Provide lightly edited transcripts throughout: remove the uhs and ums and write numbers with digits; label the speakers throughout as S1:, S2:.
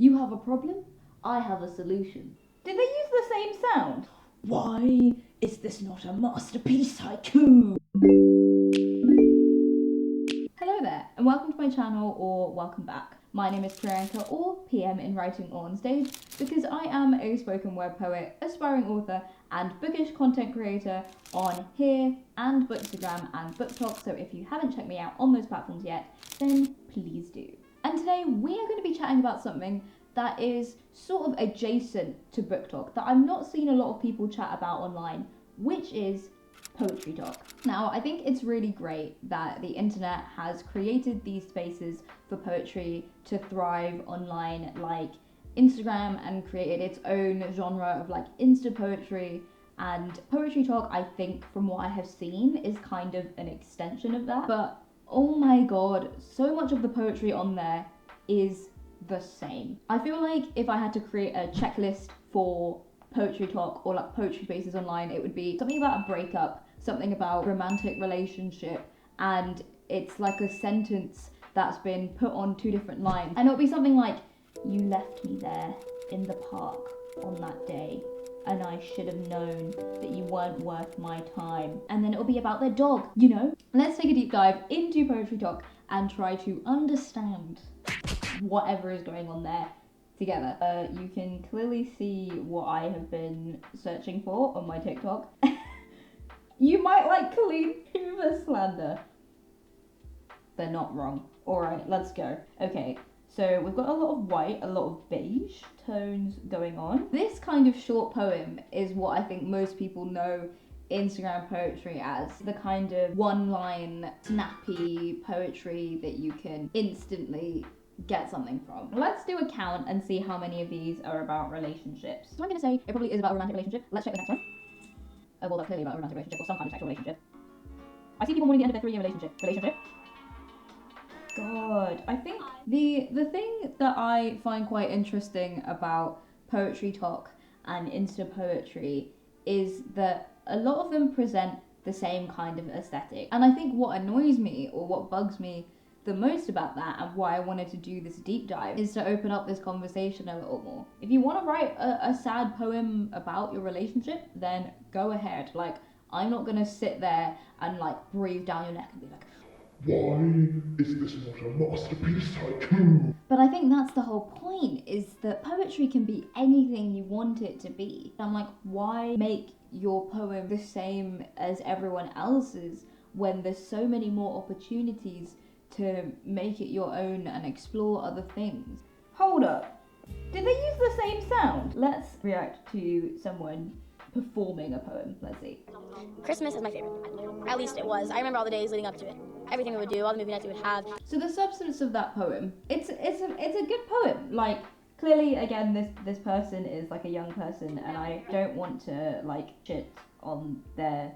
S1: You have a problem, I have a solution.
S2: Did they use the same sound?
S1: Why is this not a masterpiece haiku?
S2: Hello there, and welcome to my channel, or welcome back. My name is Priyanka, or PM in writing or on stage, because I am a spoken word poet, aspiring author, and bookish content creator on here, and Bookstagram and BookTok, so if you haven't checked me out on those platforms yet, then please do. And today we are going to be chatting about something that is sort of adjacent to BookTok, that I've not seen a lot of people chat about online, which is poetry talk. Now, I think it's really great that the internet has created these spaces for poetry to thrive online, like Instagram, and created its own genre of like instapoetry, and poetry talk, I think from what I have seen, is kind of an extension of that. But oh my god, so much of the poetry on there is the same. I feel like if I had to create a checklist for poetry talk or like poetry spaces online, it would be something about a breakup, something about romantic relationship, and it's like a sentence that's been put on two different lines, and it'll be something like, you left me there in the park on that day, and I should have known that you weren't worth my time. And then it'll be about their dog, you know? Let's take a deep dive into poetry talk and try to understand whatever is going on there together. You can clearly see what I have been searching for on my TikTok. You might like clean Hoover slander. They're not wrong. Alright, let's go. Okay, so we've got a lot of white, a lot of beige tones going on. This kind of short poem is what I think most people know Instagram poetry as, the kind of one-line, snappy poetry that you can instantly get something from. Let's do a count and see how many of these are about relationships. So I'm gonna say it probably is about a romantic relationship. Let's check the next one. Oh, well, that's clearly about a romantic relationship or some kind of sexual relationship. I see people mourning the end of their 3-year relationship. God, I think the thing that I find quite interesting about poetry talk and insta poetry is that a lot of them present the same kind of aesthetic. And I think what annoys me, or what bugs me the most about that, and why I wanted to do this deep dive, is to open up this conversation a little more. If you want to write a sad poem about your relationship, then go ahead. Like, I'm not gonna sit there and like breathe down your neck and be like,
S3: why is this not a masterpiece haiku?
S2: But I think that's the whole point, is that poetry can be anything you want it to be. I'm like, why make your poem the same as everyone else's when there's so many more opportunities to make it your own and explore other things? Hold up. Did they use the same sound? Let's react to someone performing a poem. Let's see.
S4: Christmas is my favorite. At least it was. I remember all the days leading up to it. Everything we would do, all the movie nights we would have.
S2: So the substance of that poem, it's a good poem. Like, clearly, again, this person is like a young person, and I don't want to like shit on their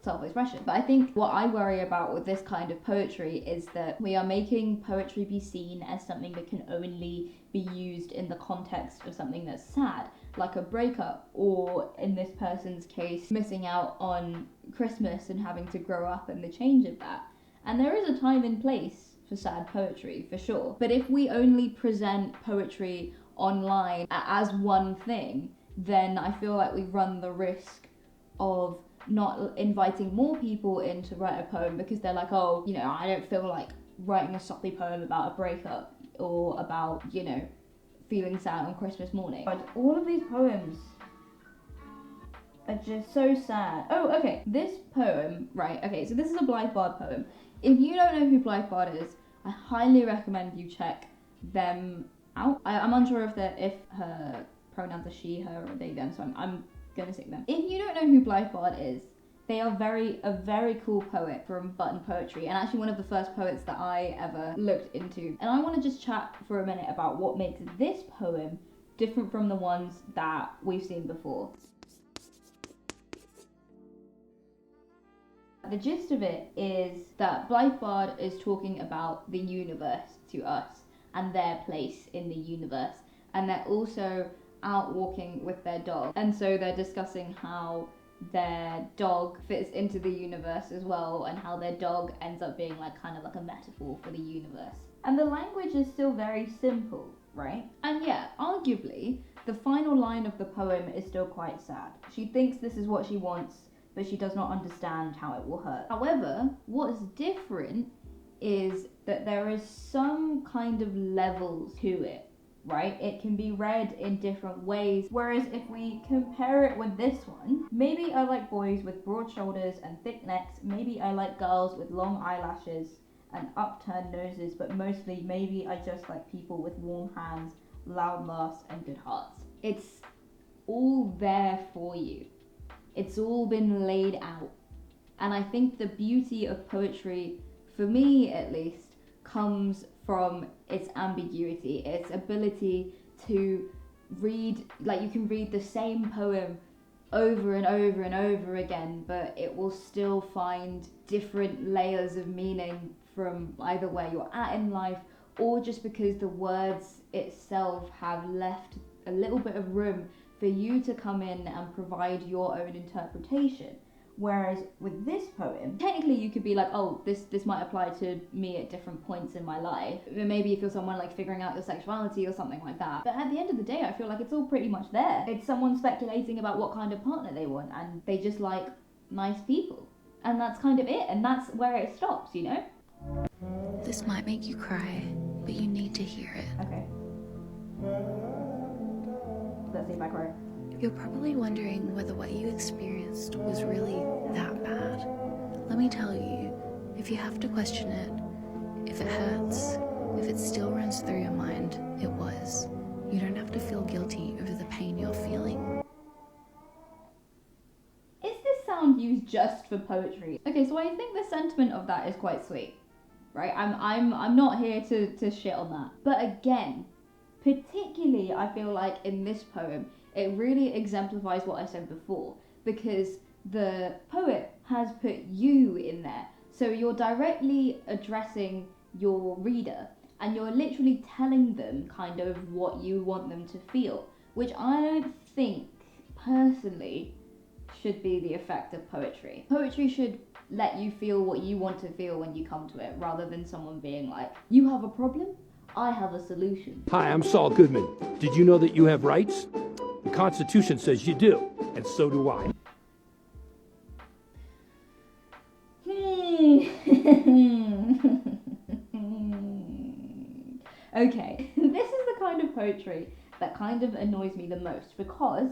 S2: self-expression. But I think what I worry about with this kind of poetry is that we are making poetry be seen as something that can only be used in the context of something that's sad, like a breakup, or in this person's case, missing out on Christmas and having to grow up and the change of that. And there is a time and place for sad poetry, for sure. But if we only present poetry online as one thing, then I feel like we run the risk of not inviting more people in to write a poem, because they're like, oh, you know, I don't feel like writing a soppy poem about a breakup or about, you know, feeling sad on Christmas morning. But all of these poems are just so sad. Oh, okay, this poem, right, okay, so this is a Blythe Bard poem. If you don't know who Blythe Bard is, I highly recommend you check them out. I'm unsure if her pronouns are she, her, or they, them, so I'm gonna stick them. If you don't know who Blythe Bard is, they are a very cool poet from Button Poetry, and actually one of the first poets that I ever looked into. And I want to just chat for a minute about what makes this poem different from the ones that we've seen before. The gist of it is that Blythe Bard is talking about the universe to us and their place in the universe, and they're also out walking with their dog, and so they're discussing how their dog fits into the universe as well, and how their dog ends up being like kind of like a metaphor for the universe. And the language is still very simple. right? And yeah, arguably, the final line of the poem is still quite sad. She thinks this is what she wants, but she does not understand how it will hurt. However, what's different is that there is some kind of levels to it, right? It can be read in different ways. Whereas if we compare it with this one, maybe I like boys with broad shoulders and thick necks. Maybe I like girls with long eyelashes and upturned noses, but mostly maybe I just like people with warm hands, loud laughs, and good hearts. It's all there for you. It's all been laid out. And I think the beauty of poetry, for me at least, comes from its ambiguity, its ability to read, like you can read the same poem over and over and over again, but it will still find different layers of meaning from either where you're at in life, or just because the words itself have left a little bit of room for you to come in and provide your own interpretation. Whereas with this poem, technically you could be like, oh, this might apply to me at different points in my life. Maybe if you're someone like figuring out your sexuality or something like that. But at the end of the day, I feel like it's all pretty much there. It's someone speculating about what kind of partner they want, and they just like nice people. And that's kind of it, and that's where it stops, you know?
S5: This might make you cry, but you need to hear it.
S2: Okay. Let's see if I cry.
S5: You're probably wondering whether what you experienced was really that bad. Let me tell you, if you have to question it, if it hurts, if it still runs through your mind, it was. You don't have to feel guilty over the pain you're feeling.
S2: Is this sound used just for poetry? Okay, so I think the sentiment of that is quite sweet, right? I'm not here to shit on that. But again, particularly I feel like in this poem, it really exemplifies what I said before, because the poet has put you in there. So you're directly addressing your reader, and you're literally telling them kind of what you want them to feel, which I don't think, personally, should be the effect of poetry. Poetry should let you feel what you want to feel when you come to it, rather than someone being like, you have a problem? I have a solution.
S6: Hi, I'm Saul Goodman. Did you know that you have rights? The Constitution says you do, and so do I.
S2: Okay, this is the kind of poetry that kind of annoys me the most, because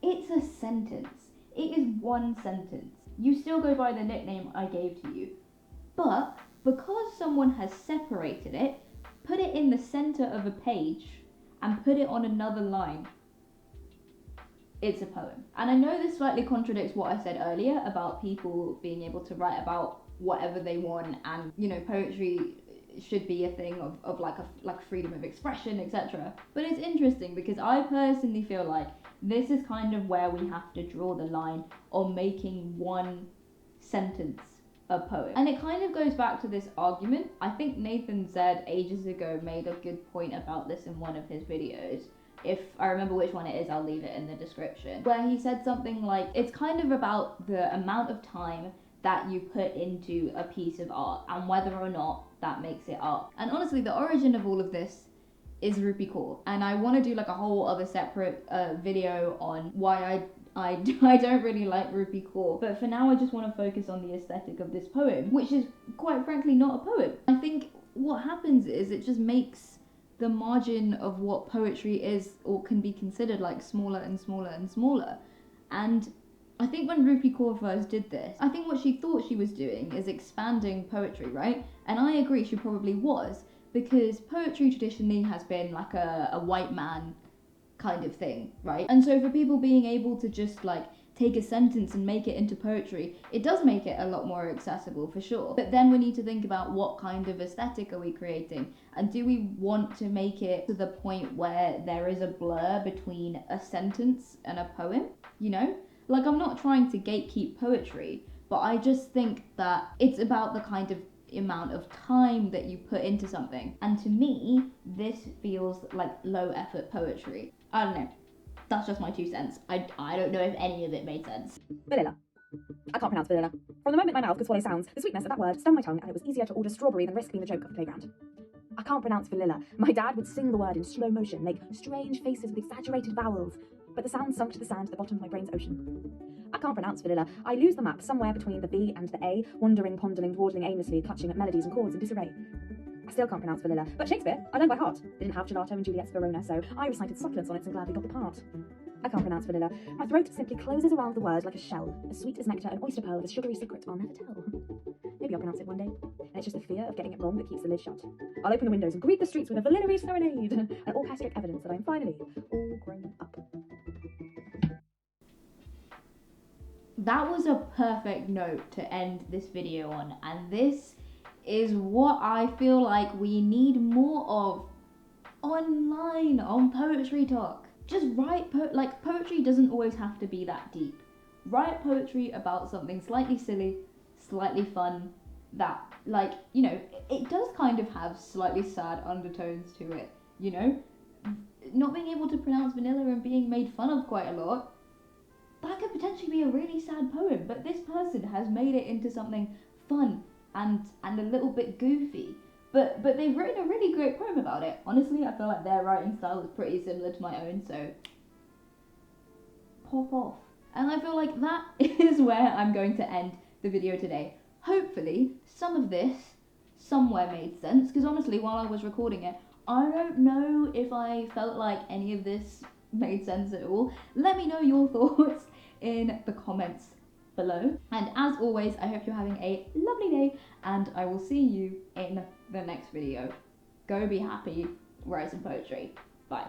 S2: it's a sentence. It is one sentence. You still go by the nickname I gave to you, but because someone has separated it, put it in the center of a page, and put it on another line, it's a poem. And I know this slightly contradicts what I said earlier about people being able to write about whatever they want, and you know, poetry should be a thing of like freedom of expression, etc. But it's interesting because I personally feel like this is kind of where we have to draw the line on making one sentence a poem. And it kind of goes back to this argument. I think Nathan Zed ages ago made a good point about this in one of his videos. If I remember which one it is, I'll leave it in the description, where he said something like, it's kind of about the amount of time that you put into a piece of art and whether or not that makes it art. And honestly, the origin of all of this is Rupi Kaur, and I want to do like a whole other separate video on why I don't really like Rupi Kaur, but for now I just want to focus on the aesthetic of this poem, which is quite frankly not a poem. I think what happens is it just makes the margin of what poetry is or can be considered like smaller and smaller and smaller. And I think when Rupi Kaur first did this, I think what she thought she was doing is expanding poetry, right? And I agree, she probably was, because poetry traditionally has been like a white man kind of thing, right? And so for people being able to just like take a sentence and make it into poetry, it does make it a lot more accessible for sure. But then we need to think about what kind of aesthetic are we creating, and do we want to make it to the point where there is a blur between a sentence and a poem, you know? Like, I'm not trying to gatekeep poetry, but I just think that it's about the kind of amount of time that you put into something. And to me, this feels like low effort poetry. I don't know. That's just my 2 cents. I don't know if any of it made sense.
S7: Vanilla. I can't pronounce vanilla. From the moment my mouth could swallow sounds, the sweetness of that word stung my tongue, and it was easier to order strawberry than risk being the joke of the playground. I can't pronounce vanilla. My dad would sing the word in slow motion, make strange faces with exaggerated vowels, but the sound sunk to the sand at the bottom of my brain's ocean. I can't pronounce vanilla. I lose the map somewhere between the V and the A, wandering, pondering, dawdling aimlessly, clutching at melodies and chords in disarray. I still can't pronounce vanilla, but Shakespeare, I learned by heart. They didn't have gelato and Juliet's Verona, so I recited succulent sonnets and gladly got the part. I can't pronounce vanilla. My throat simply closes around the word like a shell, as sweet as nectar, an oyster pearl with a sugary secret I'll never tell. Maybe I'll pronounce it one day, and it's just the fear of getting it wrong that keeps the lid shut. I'll open the windows and greet the streets with a valinary serenade, an orchestric evidence that I'm finally all grown up.
S2: That was a perfect note to end this video on, and this is what I feel like we need more of online on poetrytok. Just write poetry doesn't always have to be that deep. Write poetry about something slightly silly, slightly fun, that, like, you know, it does kind of have slightly sad undertones to it, you know? Not being able to pronounce vanilla and being made fun of quite a lot, that could potentially be a really sad poem, but this person has made it into something fun and a little bit goofy. But they've written a really great poem about it. Honestly, I feel like their writing style is pretty similar to my own, so pop off. And I feel like that is where I'm going to end the video today. Hopefully, some of this somewhere made sense, because honestly, while I was recording it, I don't know if I felt like any of this made sense at all. Let me know your thoughts in the comments below. And as always, I hope you're having a lovely day, and I will see you in the next video. Go be happy, write some poetry. Bye.